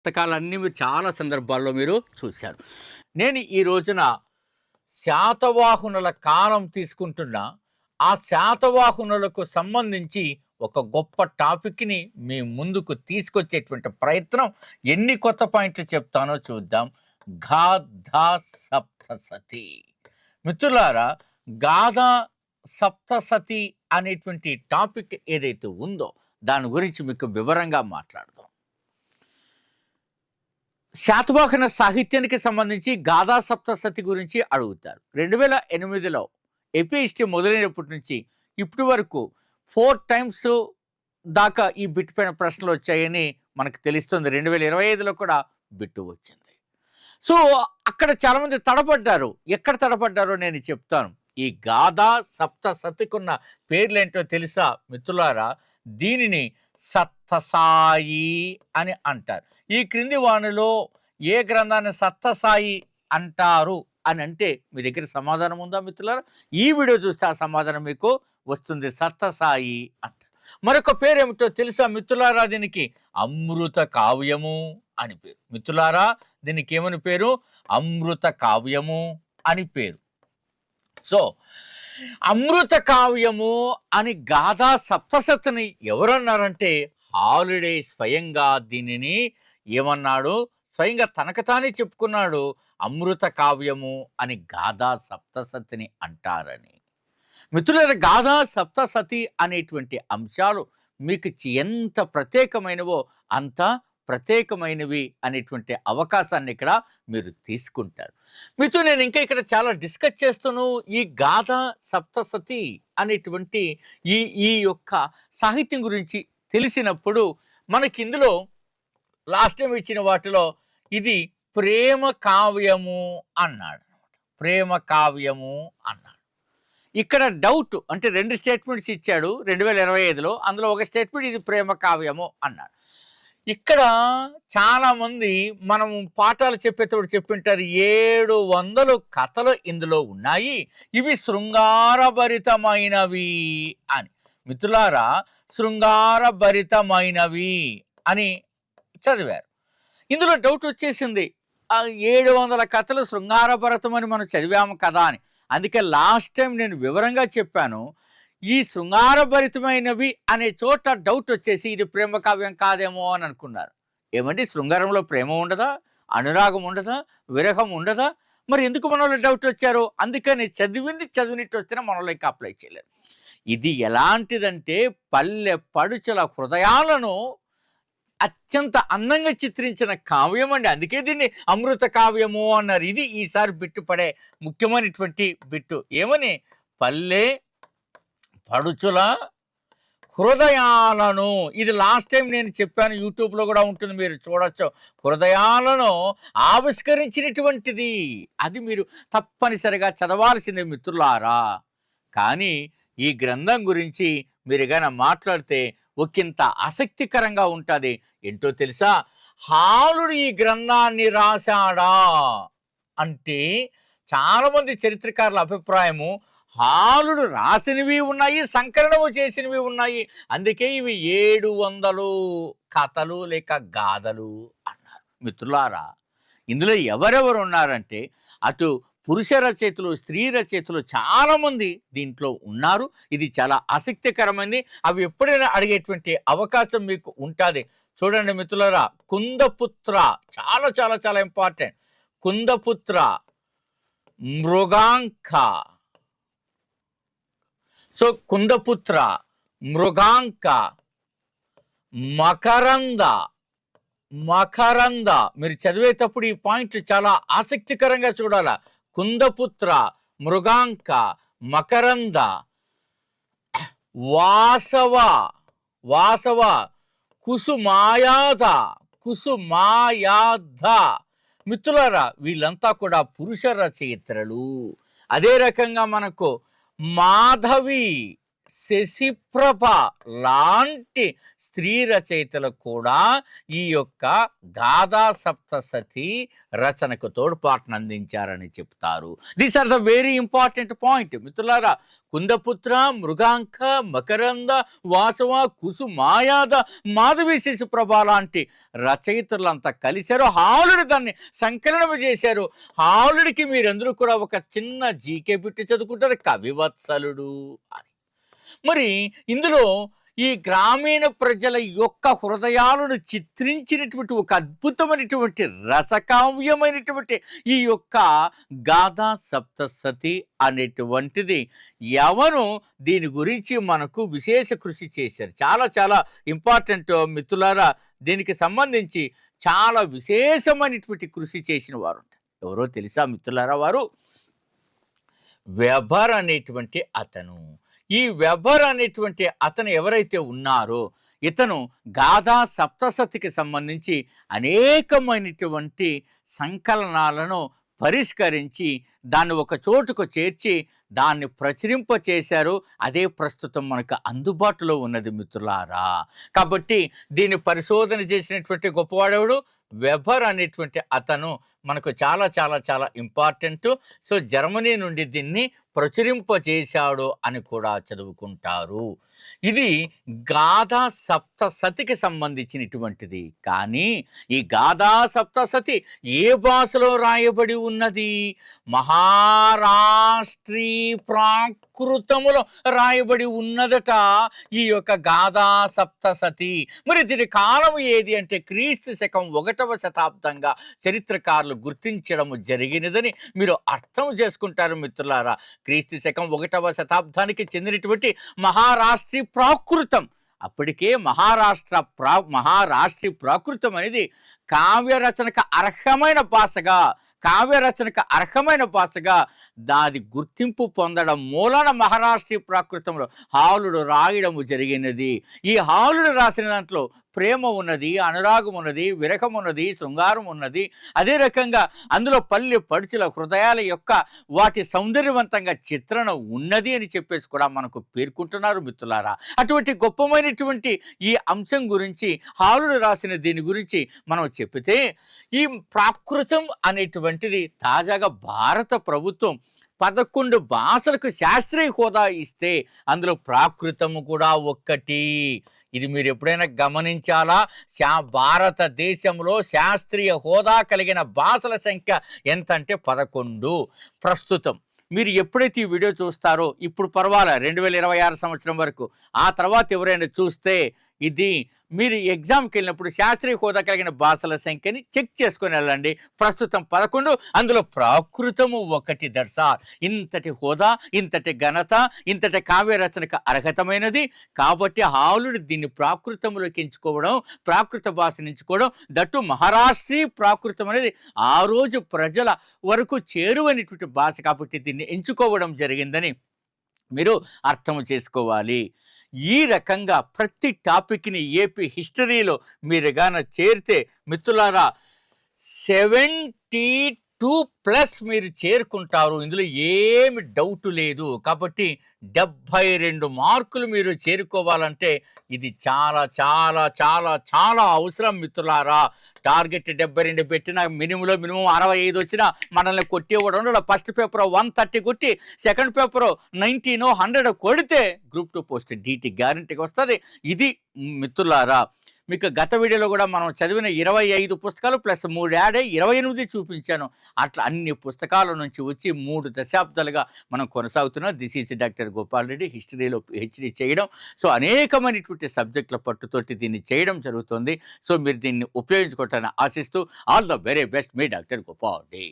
పుస్తకాలన్నీ మీరు చాలా సందర్భాల్లో మీరు చూశారు. నేను ఈ రోజున శాతవాహనుల కాలం తీసుకుంటున్నా. ఆ శాతవాహనులకు సంబంధించి ఒక గొప్ప టాపిక్‌ని మీ ముందుకు తీసుకొచ్చేటువంటి ప్రయత్నం. ఎన్ని కొత్త పాయింట్లు చెప్తానో చూద్దాం. గాథా సప్తసతి. మిత్రులారా, గాథా సప్తసతి అనేటువంటి టాపిక్ ఏదైతే ఉందో దాని గురించి మీకు వివరంగా మాట్లాడదాం. శాతవాహన సాహిత్యానికి సంబంధించి గాథా సప్తసతి గురించి అడుగుతారు. 2008లో ఏపీఎస్టీ మొదలైనప్పటి నుంచి ఇప్పటి వరకు 4 టైమ్స్ దాకా ఈ బిట్ పైన ప్రశ్నలు వచ్చాయని మనకు తెలుస్తుంది. 2025లో కూడా బిట్టు వచ్చింది. సో అక్కడ చాలామంది తడబడ్డారు. ఎక్కడ తడబడ్డారో నేను చెప్తాను. ఈ గాథా సప్తసతికున్న పేర్లేంటో తెలుసా మిత్రులారా? దీనిని సప్తసాయి అని అంటారు. ఈ క్రింది వానిలో ఏ గ్రంథాన్ని సప్తసాయి అంటారు అని అంటే మీ దగ్గర సమాధానం ఉందా మిత్రులారా? ఈ వీడియో చూస్తే ఆ సమాధానం మీకు వస్తుంది. సప్తసాయి అంటారు. మరొక పేరు ఏమిటో తెలుసా మిత్రులారా? దీనికి అమృత కావ్యము అని పేరు. మిత్రులారా, దీనికి ఏమని పేరు? అమృత కావ్యము అని పేరు. సో అమృత కావ్యము అని గాథా సప్తసతిని ఎవరన్నారంటే హాలిడే స్వయంగా దీనిని ఏమన్నాడు? స్వయంగా తనకు తానే చెప్పుకున్నాడు. అమృత కావ్యము అని గాథా సప్తసతిని అంటారని. మిత్రులారా, గాథా సప్తసతి అనేటువంటి అంశాలు మీకు ఎంత ప్రత్యేకమైనవో అంత ప్రత్యేకమైనవి అనేటువంటి అవకాశాన్ని ఇక్కడ మీరు తీసుకుంటారు. మీతో నేను ఇంకా ఇక్కడ చాలా డిస్కస్ చేస్తాను. ఈ గాథా సప్తసతి అనేటువంటి ఈ యొక్క సాహిత్యం గురించి తెలిసినప్పుడు మనకి ఇందులో లాస్ట్ టైం ఇచ్చిన వాటిలో ఇది ప్రేమ కావ్యము అన్నాడు. ప్రేమ కావ్యము అన్నాడు. ఇక్కడ డౌట్ అంటే 2 స్టేట్మెంట్స్ ఇచ్చాడు 2025లో. అందులో ఒక స్టేట్మెంట్ ఇది ప్రేమ కావ్యము అన్నాడు. ఇక్కడ చాలామంది మనం పాఠాలు చెప్పేటప్పుడు చెప్పింటారు 700 కథలు ఇందులో ఉన్నాయి, ఇవి శృంగారభరితమైనవి అని. మిత్రులారా, శృంగారభరితమైనవి అని చదివారు. ఇందులో డౌట్ వచ్చేసింది. 700 కథలు శృంగారభరితం అని మనం చదివాము కదా అని. అందుకే లాస్ట్ టైం నేను వివరంగా చెప్పాను. ఈ శృంగారభరితమైనవి అనే చోట డౌట్ వచ్చేసి ఇది ప్రేమ కావ్యం కాదేమో అని అనుకున్నారు. ఏమండి, శృంగారంలో ప్రేమ ఉండదా? అనురాగం ఉండదా? విరహం ఉండదా? మరి ఎందుకు మనలో డౌట్ వచ్చారు? అందుకని చదివినట్టు వస్తేనే మనలో ఇంకా అప్లై చేయలేరు. ఇది ఎలాంటిదంటే పల్లె పడుచుల హృదయాలను అత్యంత అందంగా చిత్రించిన కావ్యం అండి. అందుకే దీన్ని అమృత కావ్యము అన్నారు. ఇది ఈసారి బిట్టు పడే ముఖ్యమైనటువంటి బిట్టు. ఏమని? పల్లె పడుచుల హృదయాలను. ఇది లాస్ట్ టైం నేను చెప్పాను, యూట్యూబ్లో కూడా ఉంటుంది, మీరు చూడొచ్చు. హృదయాలను ఆవిష్కరించినటువంటిది. అది మీరు తప్పనిసరిగా చదవాల్సిందే మిత్రులారా. కానీ ఈ గ్రంథం గురించి మీరు ఏమైనా మాట్లాడితే ఒకంత ఆసక్తికరంగా ఉంటుంది. ఏంటో తెలుసా? హాలుడు ఈ గ్రంథాన్ని రాశాడా అంటే చాలామంది చరిత్రకారుల అభిప్రాయము హాలుడు రాసినవి ఉన్నాయి, సంకలనము చేసినవి ఉన్నాయి. అందుకే ఇవి 700 కథలు లేక గాథలు అన్నారు. మిత్రులారా, ఇందులో ఎవరెవరు ఉన్నారంటే అటు పురుష రచయితలు, స్త్రీ రచయితలు చాలామంది దీంట్లో ఉన్నారు. ఇది చాలా ఆసక్తికరమైనది. అవి ఎప్పుడైనా అడిగేటువంటి అవకాశం మీకు ఉంటుంది. చూడండి మిత్రులారా, కుందపుత్ర చాలా చాలా చాలా ఇంపార్టెంట్. కుందపుత్ర, మృగాంక. సో కుందపుత్ర, మృగాంక, మకరంద. మీరు చదివేటప్పుడు ఈ పాయింట్లు చాలా ఆసక్తికరంగా చూడాల. కుందపుత్ర, మృగాంక, మకరంద, వాసవ, కుసుమాయాద. మిత్రులారా, వీళ్ళంతా కూడా పురుష రచయిత్రులు. అదే రకంగా మనకు మాధవి, శశిప్రభ లాంటి స్త్రీ రచయితలు కూడా ఈ యొక్క గాథా సప్తసతి రచనకు తోడ్పాటును అందించారని చెప్తారు. These are the very important point మిత్రులారా. కుందపుత్ర, మృగాంక, మకరంద, వాసవ, కుసు, మాయాద, మాధవి, శశిప్రభ లాంటి రచయితలంతా కలిశారు. హాలుడు దాన్ని సంకలనం చేశారు. హాలుడికి మీరందరూ కూడా ఒక చిన్న జీకే బిట్టు చదువుకుంటారు, కవివత్సలుడు అని. మరి ఇందులో ఈ గ్రామీణ ప్రజల యొక్క హృదయాలను చిత్రించినటువంటి ఒక అద్భుతమైనటువంటి రసకావ్యమైనటువంటి ఈ యొక్క గాథా సప్తసతి అనేటువంటిది ఎవరు దీని గురించి మనకు విశేష కృషి చేశారు. చాలా చాలా ఇంపార్టెంట్ మిత్రులారా. దీనికి సంబంధించి చాలా విశేషమైనటువంటి కృషి చేసిన వారు ఎవరో తెలుసా మిత్రులారా? వారు వెబర్ అనేటువంటి అతను. ఈ వెబర్ అనేటువంటి అతను ఎవరైతే ఉన్నారో ఇతను గాథా సప్తసతికి సంబంధించి అనేకమైనటువంటి సంకలనాలను పరిష్కరించి దాన్ని ఒక చోటుకు చేర్చి దాన్ని ప్రచురింప చేశారు. అదే ప్రస్తుతం మనకు అందుబాటులో ఉన్నది మిత్రులారా. కాబట్టి దీన్ని పరిశోధన చేసినటువంటి గొప్పవాడెవడు? వెబర్ అనేటువంటి అతను మనకు చాలా చాలా చాలా ఇంపార్టెంట్. సో జర్మనీ నుండి దీన్ని ప్రచురింపజేశాడు అని కూడా చదువుకుంటారు. ఇది గాథా సప్తసతికి సంబంధించినటువంటిది. కానీ ఈ గాథా సప్తసతి ఏ భాషలో రాయబడి ఉన్నది? మహారాష్ట్రీ ప్రాకృతములో రాయబడి ఉన్నదట ఈ యొక్క గాథా సప్తసతి. మరి దీని కాలం ఏది అంటే క్రీస్తు శకం 1వ శతాబ్దంగా చరిత్రకారులు గుర్తించడం జరిగినదని మీరు అర్థం చేసుకుంటారు మిత్రులారా. క్రీస్తు శకం 1వ శతాబ్దానికి చెందినటువంటి మహారాష్ట్రీ ప్రాకృతం. అప్పటికే మహారాష్ట్రీ ప్రాకృతం అనేది కావ్యరచనకు అర్హమైన భాషగా దాని గుర్తింపు పొందడం మూలన మహారాష్ట్రీ ప్రాకృతంలో హాలుడు రాయడము జరిగినది. ఈ హాలుడు రాసిన దాంట్లో ప్రేమ ఉన్నది, అనురాగం ఉన్నది, విరహం ఉన్నది, శృంగారం ఉన్నది. అదే రకంగా అందులో పల్లె పడుచుల హృదయాల యొక్క వాటి సౌందర్యవంతంగా చిత్రణ ఉన్నది అని చెప్పేసి కూడా మనకు పేర్కొంటున్నారు మిత్రులారా. అటువంటి గొప్పమైనటువంటి ఈ అంశం గురించి హాలుడు రాసిన దీని గురించి మనం చెప్తే ఈ ప్రాకృతం అనేటువంటిది తాజాగా భారత ప్రభుత్వం 11 భాషలకు శాస్త్రీయ హోదా ఇస్తే అందులో ప్రాకృతము కూడా ఒక్కటి. ఇది మీరు ఎప్పుడైనా గమనించాలా? భారతదేశంలో శాస్త్రీయ హోదా కలిగిన భాషల సంఖ్య ఎంత అంటే 11 ప్రస్తుతం. మీరు ఎప్పుడైతే ఈ వీడియో చూస్తారో ఇప్పుడు పర్వాలే 2026 సంవత్సరం వరకు, ఆ తర్వాత ఎవరైనా చూస్తే ఇది మీరు ఎగ్జామ్కి వెళ్ళినప్పుడు శాస్త్రీయ హోదా కలిగిన భాషల సంఖ్యని చెక్ చేసుకొని వెళ్ళండి. ప్రస్తుతం 11, అందులో ప్రాకృతము 1. దట్సార్. ఇంతటి హోదా, ఇంతటి ఘనత, ఇంతటి కావ్య రచనకు అర్హతమైనది. కాబట్టి హాలుడు దీన్ని ప్రాకృతంలోకి ఎంచుకోవడం, ప్రాకృత భాషను ఎంచుకోవడం, దట్టు మహారాష్ట్రీ ప్రాకృతం అనేది ఆ రోజు ప్రజల వరకు చేరువైనటువంటి భాష కాబట్టి దీన్ని ఎంచుకోవడం జరిగిందని మీరు అర్థం చేసుకోవాలి. ఈ రకంగా ప్రతి టాపిక్ని ఏపీ హిస్టరీలో మీరు గాన చేరితే మిత్రులారా 72+ మీరు చేరుకుంటారు. ఇందులో ఏమి డౌట్ లేదు. కాబట్టి 72 మార్కులు మీరు చేరుకోవాలంటే ఇది చాలా చాలా చాలా చాలా అవసరం మిత్రులారా. టార్గెట్ 72 పెట్టిన మినిమం 65 వచ్చినా మనల్ని కొట్టేవాడు. ఫస్ట్ పేపర్ 130 కొట్టి సెకండ్ పేపర్ 90, 100 కొడితే గ్రూప్ 2 పోస్ట్ డీటీ గ్యారంటీగా వస్తుంది. ఇది మిత్రులారా. మీకు గత వీడియోలో కూడా మనం చదివిన 25 పుస్తకాలు ప్లస్ 3 యాడ్ 28 చూపించాను. అట్లా అన్ని పుస్తకాల నుంచి వచ్చి 3 దశాబ్దాలుగా మనం కొనసాగుతున్నాం. This is doctor Gopal Reddy. హిస్టరీలో PhD చేయడం, సో అనేకమైనటువంటి సబ్జెక్టుల పట్టుతోటి దీన్ని చేయడం జరుగుతుంది. సో మీరు దీన్ని ఉపయోగించుకోవటాన్ని ఆశిస్తూ all the very best, me doctor Gopal Reddy.